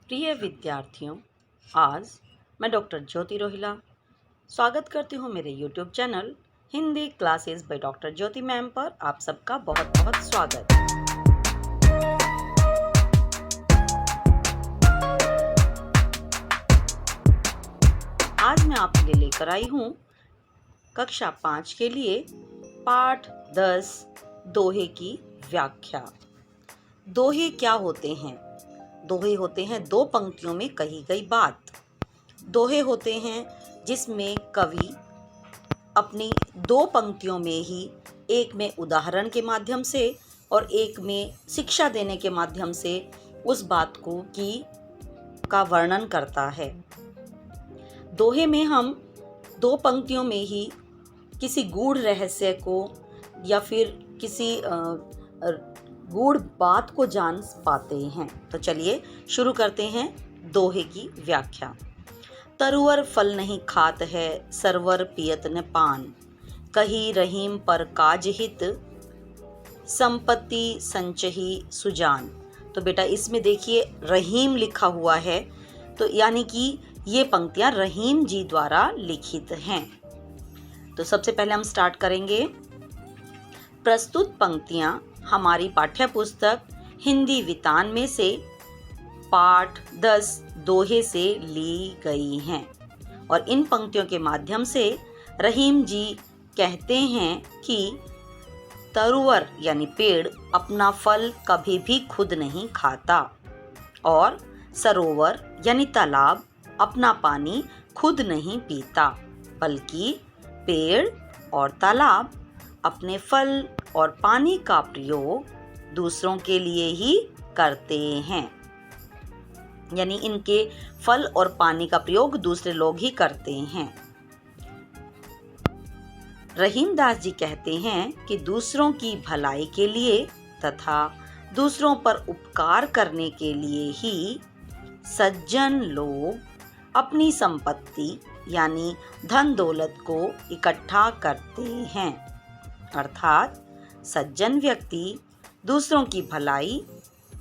प्रिय विद्यार्थियों, आज मैं डॉक्टर ज्योति रोहिला स्वागत करती हूँ मेरे YouTube channel Hindi classes by doctor Jyoti ma'am पर। आप सबका बहुत बहुत स्वागत। आज मैं आपके लिए लेकर आई हूँ कक्षा 5 के लिए पाठ 10 दोहे की व्याख्या। दोहे क्या होते हैं? दोहे होते हैं दो पंक्तियों में कही गई बात। दोहे होते हैं जिसमें कवि अपनी दो पंक्तियों में ही, एक में उदाहरण के माध्यम से और एक में शिक्षा देने के माध्यम से उस बात का वर्णन करता है। दोहे में हम दो पंक्तियों में ही किसी गूढ़ रहस्य को या फिर किसी गूढ़ बात को जान पाते हैं। तो चलिए शुरू करते हैं दोहे की व्याख्या। तरुवर फल नहीं खात है, सरवर पियत न पान, कही रहीम पर काज हित, संपत्ति संचही सुजान। तो बेटा इसमें देखिए रहीम लिखा हुआ है, तो यानी कि ये पंक्तियां रहीम जी द्वारा लिखित हैं। तो सबसे पहले हम स्टार्ट करेंगे। प्रस्तुत पंक्तियां हमारी पाठ्य पुस्तक हिंदी वितान में से पाठ 10 दोहे से ली गई हैं और इन पंक्तियों के माध्यम से रहीम जी कहते हैं कि तरुवर यानी पेड़ अपना फल कभी भी खुद नहीं खाता और सरोवर यानी तालाब अपना पानी खुद नहीं पीता, बल्कि पेड़ और तालाब अपने फल और पानी का प्रयोग दूसरों के लिए ही करते हैं। यानी इनके फल और पानी का प्रयोग दूसरे लोग ही करते हैं। रहीम दास जी कहते हैं कि दूसरों की भलाई के लिए तथा दूसरों पर उपकार करने के लिए ही सज्जन लोग अपनी संपत्ति यानी धन दौलत को इकट्ठा करते हैं। अर्थात सज्जन व्यक्ति दूसरों की भलाई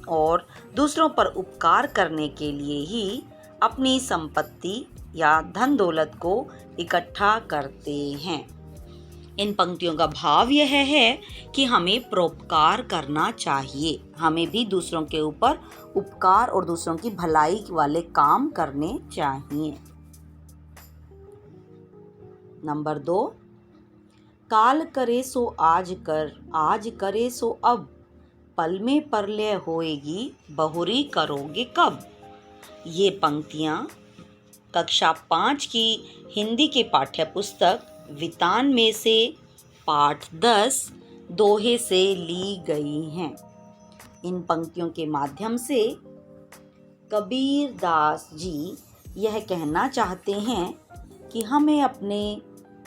और दूसरों पर उपकार करने के लिए ही अपनी संपत्ति या धन दौलत को इकट्ठा करते हैं। इन पंक्तियों का भाव यह है कि हमें परोपकार करना चाहिए, हमें भी दूसरों के ऊपर उपकार और दूसरों की भलाई वाले काम करने चाहिए। नंबर 2, काल करे सो आज कर, आज करे सो अब, पल में परलय होएगी, बहुरी करोगे कब। ये पंक्तियाँ कक्षा 5 की हिंदी के पाठ्य पुस्तक वितान में से पाठ 10 दोहे से ली गई हैं। इन पंक्तियों के माध्यम से कबीर दास जी यह कहना चाहते हैं कि हमें अपने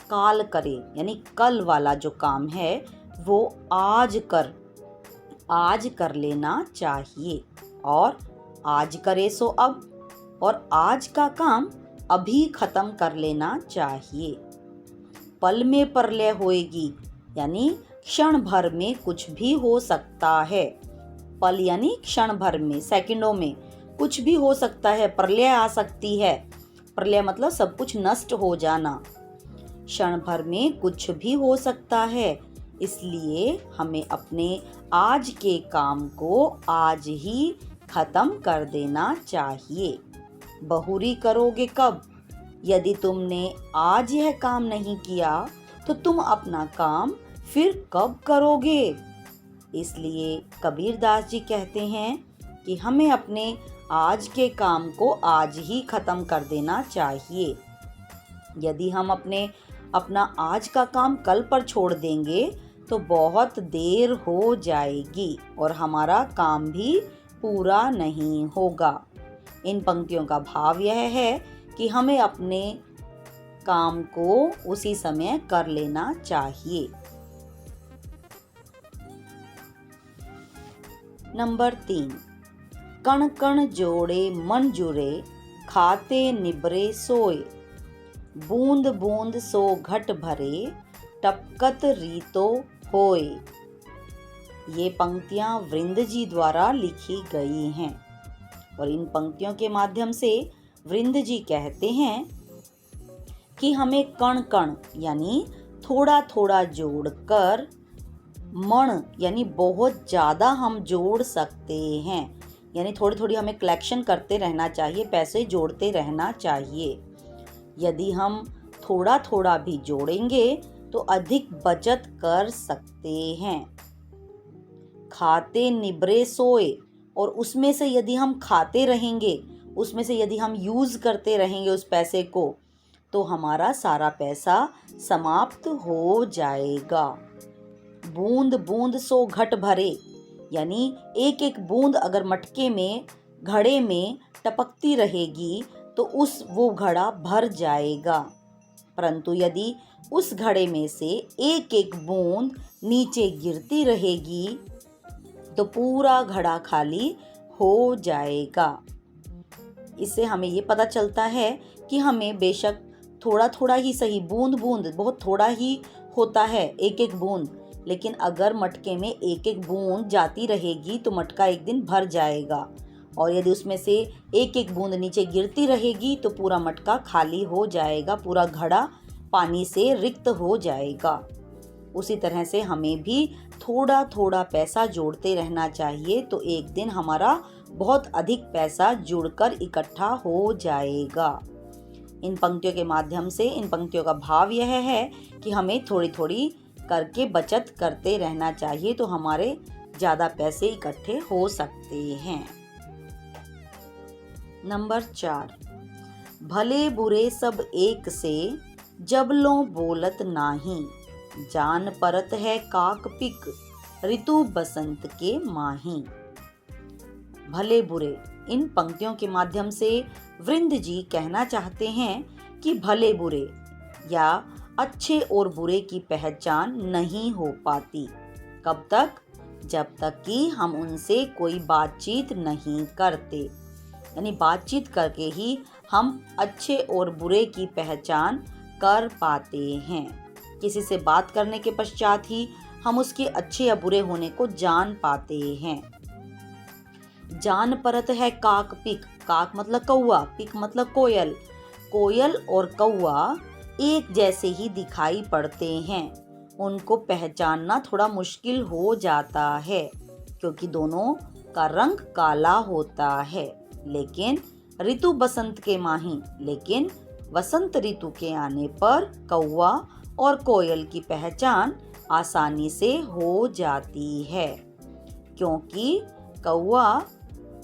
काल करे यानी कल वाला जो काम है वो आज कर लेना चाहिए और आज करे सो अब, और आज का काम अभी खत्म कर लेना चाहिए। पल में प्रलय होएगी यानी क्षण भर में कुछ भी हो सकता है। पल यानी क्षण भर में, सेकंडों में कुछ भी हो सकता है, प्रलय आ सकती है। प्रलय मतलब सब कुछ नष्ट हो जाना। क्षण भर में कुछ भी हो सकता है, इसलिए हमें अपने आज के काम को आज ही खत्म कर देना चाहिए। बहुरी करोगे कब, यदि तुमने आज यह काम नहीं किया तो तुम अपना काम फिर कब करोगे। इसलिए कबीर दास जी कहते हैं कि हमें अपने आज के काम को आज ही खत्म कर देना चाहिए। यदि हम अपना आज का काम कल पर छोड़ देंगे तो बहुत देर हो जाएगी और हमारा काम भी पूरा नहीं होगा। इन पंक्तियों का भाव यह है कि हमें अपने काम को उसी समय कर लेना चाहिए। नंबर 3, कण कण जोड़े मन जुरे, खाते निबरे सोए, बूंद बूंद सो घट भरे, टपकत रीतो होए। ये पंक्तियां वृंद जी द्वारा लिखी गई हैं। और इन पंक्तियों के माध्यम से वृंद जी कहते हैं कि हमें कण कण यानी थोड़ा थोड़ा जोड़कर मण यानी बहुत ज़्यादा हम जोड़ सकते हैं। यानी थोड़ी थोड़ी हमें कलेक्शन करते रहना चाहिए, पैसे जोड़ते रहना चाहिए। यदि हम थोड़ा थोड़ा भी जोड़ेंगे तो अधिक बचत कर सकते हैं। खाते निबरे सोए, और उसमें से यदि हम खाते रहेंगे, उसमें से यदि हम यूज़ करते रहेंगे उस पैसे को, तो हमारा सारा पैसा समाप्त हो जाएगा। बूंद बूंद सो घट भरे, यानी एक एक बूंद अगर मटके में घड़े में टपकती रहेगी तो वो घड़ा भर जाएगा। परंतु यदि उस घड़े में से एक एक बूंद नीचे गिरती रहेगी तो पूरा घड़ा खाली हो जाएगा। इससे हमें ये पता चलता है कि हमें बेशक थोड़ा थोड़ा ही सही, बूंद बूंद बहुत थोड़ा ही होता है, एक एक बूंद, लेकिन अगर मटके में एक एक बूंद जाती रहेगी तो मटका एक दिन भर जाएगा। और यदि उसमें से एक एक बूंद नीचे गिरती रहेगी तो पूरा मटका खाली हो जाएगा, पूरा घड़ा पानी से रिक्त हो जाएगा। उसी तरह से हमें भी थोड़ा थोड़ा पैसा जोड़ते रहना चाहिए, तो एक दिन हमारा बहुत अधिक पैसा जुड़कर इकट्ठा हो जाएगा। इन पंक्तियों के माध्यम से, इन पंक्तियों का भाव यह है कि हमें थोड़ी थोड़ी करके बचत करते रहना चाहिए, तो हमारे ज़्यादा पैसे इकट्ठे हो सकते हैं। नंबर 4, भले बुरे सब एक से, जबलों बोलत नाही, जान परत है काक पिक, ऋतु बसंत के माही। भले बुरे, इन पंक्तियों के माध्यम से वृंद जी कहना चाहते हैं कि भले बुरे या अच्छे और बुरे की पहचान नहीं हो पाती। कब तक? जब तक कि हम उनसे कोई बातचीत नहीं करते। यानी बातचीत करके ही हम अच्छे और बुरे की पहचान कर पाते हैं। किसी से बात करने के पश्चात ही हम उसके अच्छे या बुरे होने को जान पाते हैं। जान परत है काक पिक, काक मतलब कौवा, पिक मतलब कोयल। कोयल और कौवा एक जैसे ही दिखाई पड़ते हैं, उनको पहचानना थोड़ा मुश्किल हो जाता है क्योंकि दोनों का रंग काला होता है। लेकिन ऋतु बसंत के माही, लेकिन वसंत ऋतु के आने पर कौवा और कोयल की पहचान आसानी से हो जाती है, क्योंकि कौवा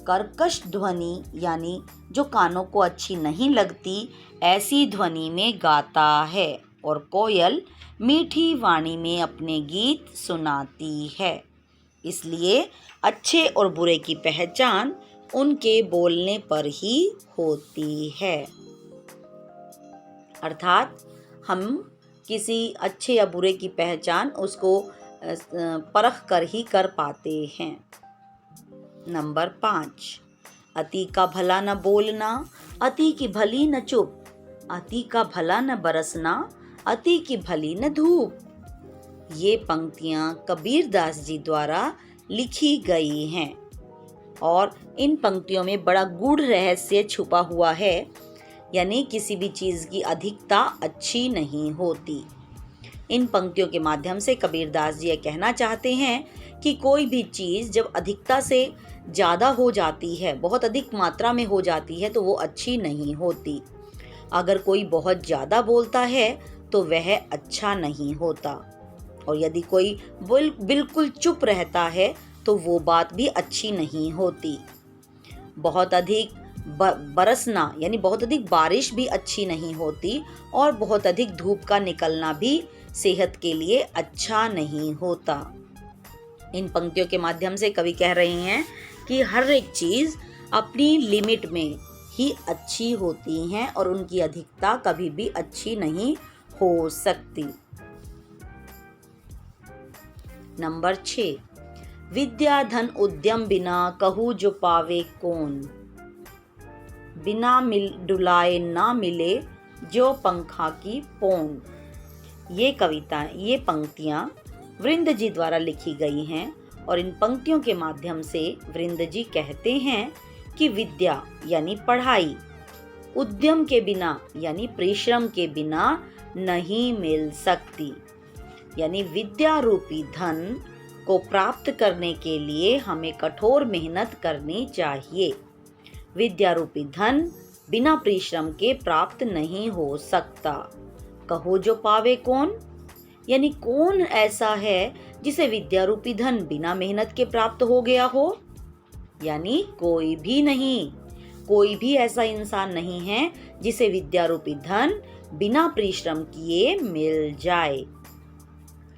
कर्कश ध्वनि यानी जो कानों को अच्छी नहीं लगती ऐसी ध्वनि में गाता है और कोयल मीठी वाणी में अपने गीत सुनाती है। इसलिए अच्छे और बुरे की पहचान उनके बोलने पर ही होती है। अर्थात हम किसी अच्छे या बुरे की पहचान उसको परख कर ही कर पाते हैं। नंबर 5, अति का भला न बोलना, अति की भली न चुप, अति का भला न बरसना, अति की भली न धूप। ये पंक्तियाँ कबीरदास जी द्वारा लिखी गई हैं और इन पंक्तियों में बड़ा गूढ़ रहस्य छुपा हुआ है। यानी किसी भी चीज़ की अधिकता अच्छी नहीं होती। इन पंक्तियों के माध्यम से कबीरदास जी ये कहना चाहते हैं कि कोई भी चीज़ जब अधिकता से ज़्यादा हो जाती है, बहुत अधिक मात्रा में हो जाती है, तो वो अच्छी नहीं होती। अगर कोई बहुत ज़्यादा बोलता है तो वह अच्छा नहीं होता, और यदि कोई बिल्कुल चुप रहता है तो वो बात भी अच्छी नहीं होती। बहुत अधिक बरसना यानी बहुत अधिक बारिश भी अच्छी नहीं होती, और बहुत अधिक धूप का निकलना भी सेहत के लिए अच्छा नहीं होता। इन पंक्तियों के माध्यम से कवि कह रहे हैं कि हर एक चीज़ अपनी लिमिट में ही अच्छी होती हैं और उनकी अधिकता कभी भी अच्छी नहीं हो सकती। नंबर 6, विद्या धन उद्यम बिना कहूँ जो पावे कौन, बिना डुलाए ना मिले जो पंखा की पोन। ये पंक्तियाँ वृंद जी द्वारा लिखी गई हैं और इन पंक्तियों के माध्यम से वृंद जी कहते हैं कि विद्या यानी पढ़ाई उद्यम के बिना यानी परिश्रम के बिना नहीं मिल सकती। यानी विद्या रूपी धन को प्राप्त करने के लिए हमें कठोर मेहनत करनी चाहिए। विद्या रूपी धन बिना परिश्रम के प्राप्त नहीं हो सकता। कहो जो पावे कौन, यानी कौन ऐसा है जिसे विद्या रूपी धन बिना मेहनत के प्राप्त हो गया हो? यानी कोई भी नहीं। कोई भी ऐसा इंसान नहीं है जिसे विद्या रूपी धन बिना परिश्रम किए मिल जाए।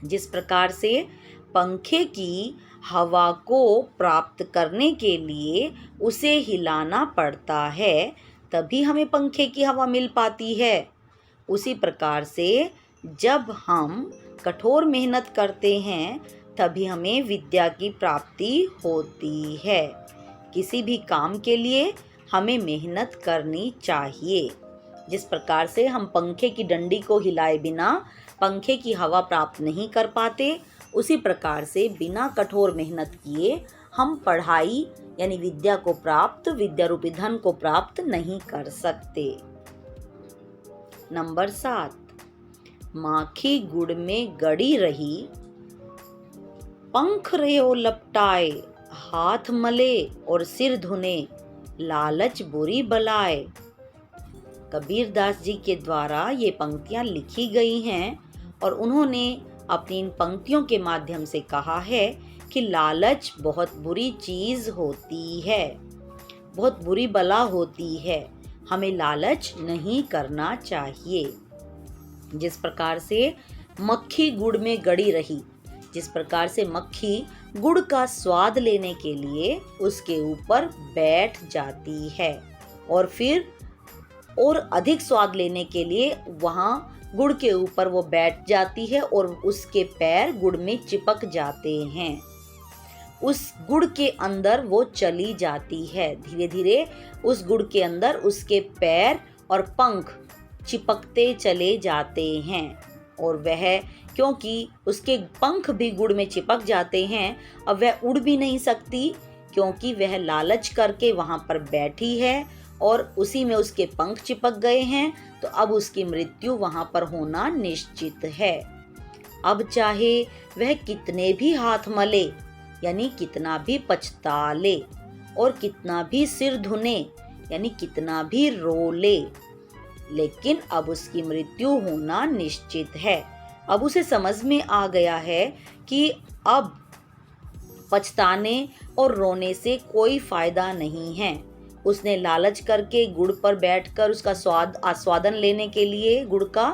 जिस प्रकार से पंखे की हवा को प्राप्त करने के लिए उसे हिलाना पड़ता है, तभी हमें पंखे की हवा मिल पाती है। उसी प्रकार से जब हम कठोर मेहनत करते हैं तभी हमें विद्या की प्राप्ति होती है। किसी भी काम के लिए हमें मेहनत करनी चाहिए। जिस प्रकार से हम पंखे की डंडी को हिलाए बिना पंखे की हवा प्राप्त नहीं कर पाते, उसी प्रकार से बिना कठोर मेहनत किए हम पढ़ाई यानी विद्या को प्राप्त, विद्या रूपी धन को प्राप्त नहीं कर सकते। नंबर 7, माखी गुड़ में गड़ी रही, पंख रहे लपटाए, हाथ मले और सिर धुने, लालच बुरी बलाए। कबीर दास जी के द्वारा ये पंक्तियां लिखी गई हैं और उन्होंने अपनी इन पंक्तियों के माध्यम से कहा है कि लालच बहुत बुरी चीज होती है, बहुत बुरी बला होती है। हमें लालच नहीं करना चाहिए। जिस प्रकार से मक्खी गुड़ में गड़ी रही, जिस प्रकार से मक्खी गुड़ का स्वाद लेने के लिए उसके ऊपर बैठ जाती है और फिर और अधिक स्वाद लेने के लिए वहाँ गुड़ के ऊपर वो बैठ जाती है और उसके पैर गुड़ में चिपक जाते हैं। उस गुड़ के अंदर वो चली जाती है। धीरे धीरे उस गुड़ के अंदर उसके पैर और पंख चिपकते चले जाते हैं और वह, क्योंकि उसके पंख भी गुड़ में चिपक जाते हैं, अब वह उड़ भी नहीं सकती क्योंकि वह लालच करके वहाँ पर बैठी है और उसी में उसके पंख चिपक गए हैं, तो अब उसकी मृत्यु वहाँ पर होना निश्चित है। अब चाहे वह कितने भी हाथ मले यानी कितना भी पछता ले और कितना भी सिर धुने यानी कितना भी रो ले, लेकिन अब उसकी मृत्यु होना निश्चित है। अब उसे समझ में आ गया है कि अब पछताने और रोने से कोई फायदा नहीं है। उसने लालच करके गुड़ पर बैठकर उसका आस्वादन लेने के लिए गुड़ का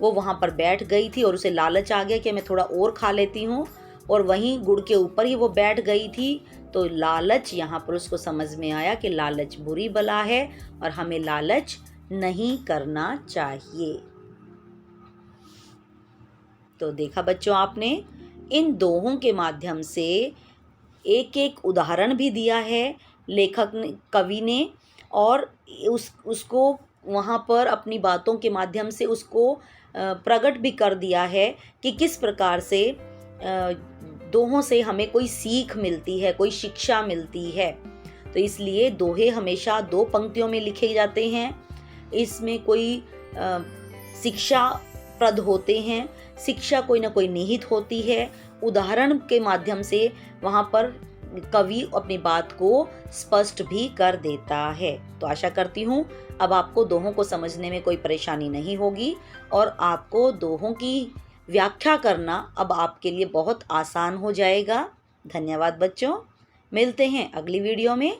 वो वहाँ पर बैठ गई थी और उसे लालच आ गया कि मैं थोड़ा और खा लेती हूँ, और वहीं गुड़ के ऊपर ही वो बैठ गई थी। तो लालच, यहाँ पर उसको समझ में आया कि लालच बुरी बला है और हमें लालच नहीं करना चाहिए। तो देखा बच्चों, आपने इन दोहों के माध्यम से एक एक उदाहरण भी दिया है लेखक ने, कवि ने, और उसको वहाँ पर अपनी बातों के माध्यम से उसको प्रकट भी कर दिया है कि किस प्रकार से दोहों से हमें कोई सीख मिलती है, कोई शिक्षा मिलती है। तो इसलिए दोहे हमेशा दो पंक्तियों में लिखे जाते हैं। इसमें कोई शिक्षा प्रद होते हैं, शिक्षा कोई ना कोई निहित होती है। उदाहरण के माध्यम से वहाँ पर कवि अपनी बात को स्पष्ट भी कर देता है। तो आशा करती हूँ अब आपको दोहों को समझने में कोई परेशानी नहीं होगी और आपको दोहों की व्याख्या करना अब आपके लिए बहुत आसान हो जाएगा। धन्यवाद बच्चों, मिलते हैं अगली वीडियो में।